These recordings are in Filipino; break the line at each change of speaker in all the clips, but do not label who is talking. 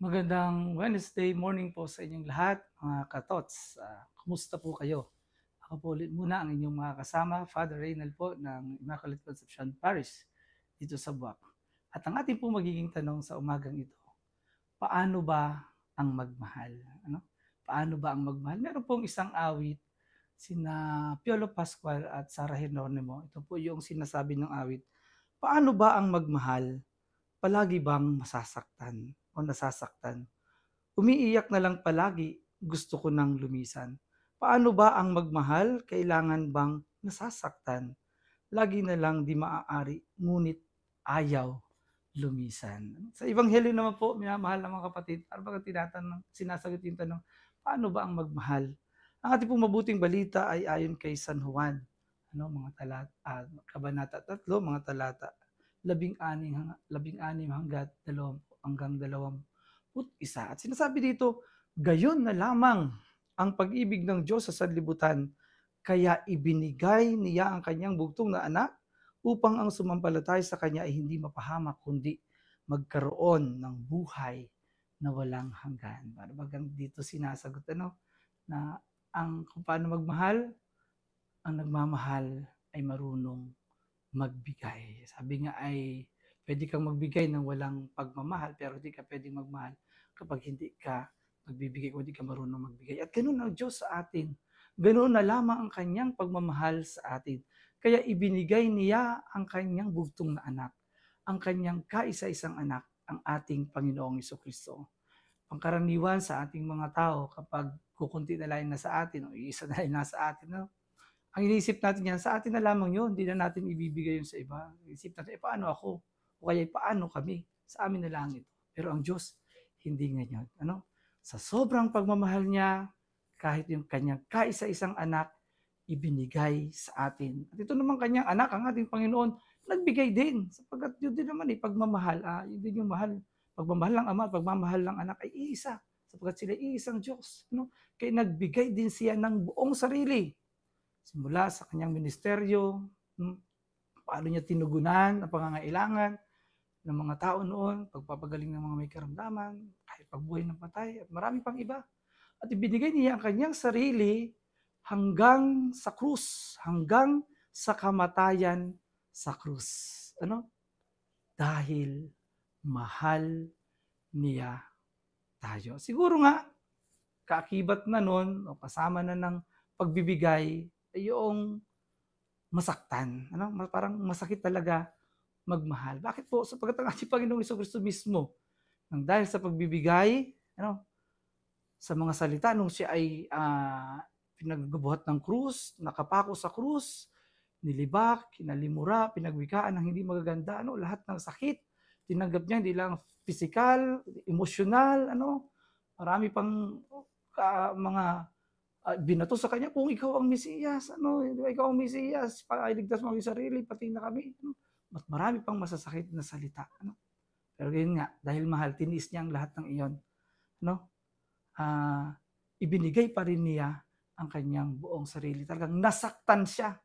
Magandang Wednesday morning po sa inyong lahat, mga katots. Kumusta po kayo? Ako po ulit muna ang inyong mga kasama, Father Reynald po ng Immaculate Conception Parish dito sa Buwak. At ang ating po magiging tanong sa umagang ito, paano ba ang magmahal? Ano? Paano ba ang magmahal? Meron pong isang awit, sina Piolo Pascual at Sarah Geronimo. Ito po yung sinasabi ng awit, paano ba ang magmahal? Palagi bang masasaktan o nasasaktan? Umiiyak na lang palagi, gusto ko nang lumisan. Paano ba ang magmahal, kailangan bang nasasaktan? Lagi na lang di maaari, ngunit ayaw lumisan. Sa Ebanghelyo naman po, minamahal na mga kapatid, para bagang sinasagot yung tanong, paano ba ang magmahal? Ang ating pong mabuting balita ay ayon kay San Juan, mga kabanata 3, mga talata 16 hanggang 21. At sinasabi dito, gayon na lamang ang pag-ibig ng Diyos sa sanlibutan, kaya ibinigay niya ang kanyang bugtong na anak upang ang sumampalataya sa kanya ay hindi mapahamak kundi magkaroon ng buhay na walang hanggan. Para bagang dito sinasagot na ang kung paano magmahal, ang nagmamahal ay marunong magbigay. Sabi nga ay pwede kang magbigay ng walang pagmamahal pero hindi ka pwedeng magmahal kapag hindi ka magbibigay o hindi ka marunong magbigay. At ganoon ang Diyos sa atin. Ganoon na lamang ang kanyang pagmamahal sa atin. Kaya ibinigay niya ang kanyang bugtong na anak, ang kanyang kaisa-isang anak, ang ating Panginoong Jesucristo. Pangkaraniwan sa ating mga tao kapag kukunti na lang nasa atin o iisa na lang nasa atin, ang iniisip natin yan, sa atin na lamang yun, hindi na natin ibibigay yun sa iba. Iisip natin, paano ako? O kaya, paano kami? Sa amin na lang ito. Pero ang Diyos, hindi ganyan. Sa sobrang pagmamahal niya, kahit yung kanyang kaisa-isang anak, ibinigay sa atin. At ito naman kanyang anak, ang ating Panginoon, nagbigay din. Sapagkat yun din naman pagmamahal, yun din yung mahal. Pagmamahal ng ama, pagmamahal ng anak ay iisa. Sapagkat sila iisang Diyos. Kaya nagbigay din siya ng buong sarili. Simula sa kanyang ministeryo, paano niya tinugunan ang pangangailangan ng mga tao noon, pagpapagaling ng mga may karamdaman, kahit pagbuhay ng patay, at marami pang iba. At ibinigay niya ang kanyang sarili hanggang sa krus, hanggang sa kamatayan sa krus. Dahil mahal niya tayo. Siguro nga, kaakibat na nun, o kasama na ng pagbibigay, ay yung masaktan. Parang masakit talaga magmahal. Bakit po? Sapagkat ang ating Panginoong Jesucristo mismo, nang dahil sa pagbibigay, sa mga salita, nung siya ay pinagbubuhat ng krus, nakapako sa krus, nilibak, kinalimura, pinagwikaan ng hindi magaganda, lahat ng sakit, tinanggap niya, hindi lang physical, emosyonal, marami pang mga binato sa kanya, kung ikaw ang Mesiyas, ikaw ang Mesiyas, iligtas mo ang sarili, pati na kami. Mas marami pang masasakit na salita. Pero yun nga, dahil mahal, tiniis niya ang lahat ng iyon. Ibinigay pa rin niya ang kanyang buong sarili. Talagang nasaktan siya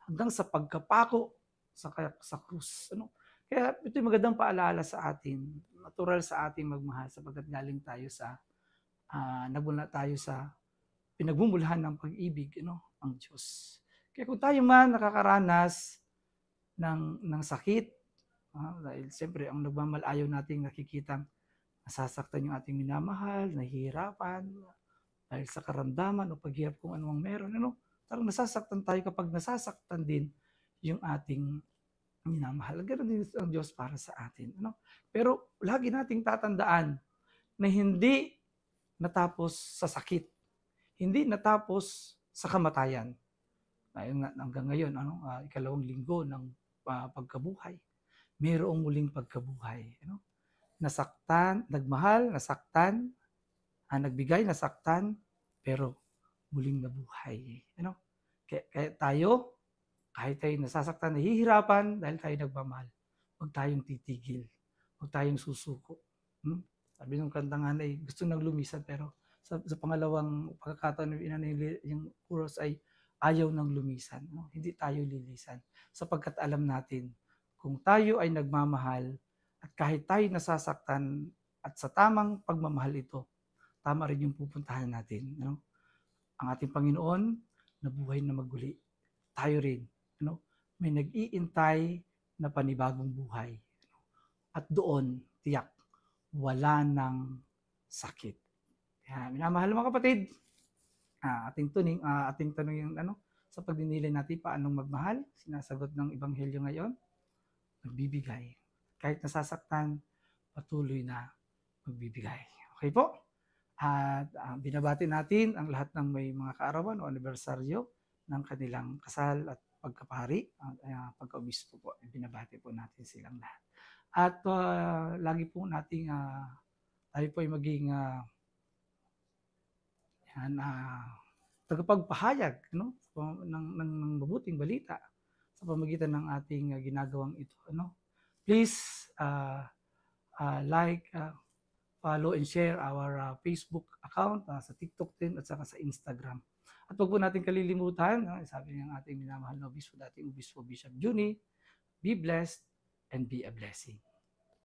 hanggang sa pagkapako sa krus. Kaya ito yung magandang paalala sa atin, natural sa ating magmahal sapagkat galing tayo sa, nagmula tayo sa pinagmumulahan ng pag-ibig, ang Diyos. Kaya kung tayo man nakakaranas ng sakit, dahil siyempre ang nagmamalayaw nating nakikitang nasasaktan yung ating minamahal, nahihirapan, dahil sa karamdaman o paghihirap kung anumang meron, parang nasasaktan tayo kapag nasasaktan din yung ating minamahal. Ganun din ang Diyos para sa atin. Pero lagi nating tatandaan na hindi natapos sa sakit, hindi natapos sa kamatayan. Ayun nga, hanggang ngayon, ikalawang linggo ng pagkabuhay, mayroong muling pagkabuhay. Nasaktan, nagmahal, nasaktan, nagbigay, nasaktan, pero muling nabuhay. Kaya tayo, kahit tayo nasasaktan, nahihirapan dahil tayo nagmamahal, huwag tayong titigil, huwag tayong susuko. Sabi ng kanta nga na gusto nang lumisan, pero sa pangalawang pagkakataon yung chorus ay ayaw nang lumisan. Hindi tayo lilisan. Sapagkat alam natin, kung tayo ay nagmamahal at kahit tayo nasasaktan, at sa tamang pagmamahal ito, tama rin yung pupuntahan natin, ano? Ang ating Panginoon nabuhay na maguli. Tayo rin, ano? May nag-iintay na panibagong buhay. At doon, tiyak, wala ng sakit. Kaya minamahal mga kapatid, ating tanong yung sa pagninilay natin paanong magmahal, sinasagot ng Ebanghelyo ngayon, magbibigay. Kahit nasasaktan, patuloy na magbibigay. Okay po? At binabati natin ang lahat ng may mga kaarawan o anibersaryo ng kanilang kasal at pagkapari at pagkaobispo po. Binabati po natin silang lahat. At lagi po nating tayo po ay maging tagapagpahayag ng mabuting balita sa pamagitan ng ating ginagawang ito. Please like, follow and share our Facebook account sa TikTok din at saka sa Instagram. At huwag po natin kalilimutan, sabi ng ating minamahal na obispo, dating obispo Bishop Juni, be blessed and be a blessing.